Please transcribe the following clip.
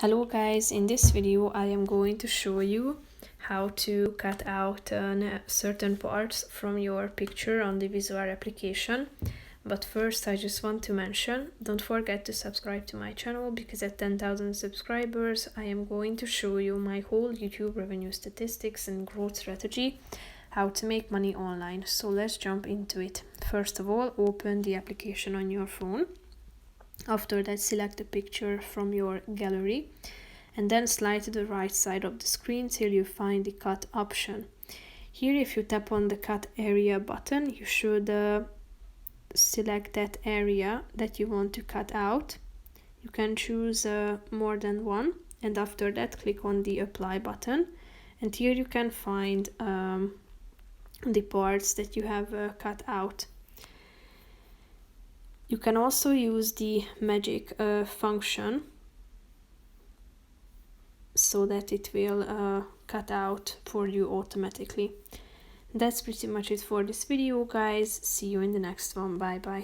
Hello guys, in this video I am going to show you how to cut out certain parts from your picture on the Visoir application. But first I just want to mention, don't forget to subscribe to my channel, because at 10,000 subscribers I am going to show you my whole YouTube revenue statistics and growth strategy, how to make money online. So let's jump into it. First of all, open the application on your phone. After that, select a picture from your gallery and then slide to the right side of the screen till you find the cut option. Here, if you tap on the cut area button, you should select that area that you want to cut out. You can choose more than one, and after that click on the apply button, and here you can find the parts that you have cut out. You can also use the magic function so that it will cut out for you automatically. That's pretty much it for this video, guys. See you in the next one. Bye bye.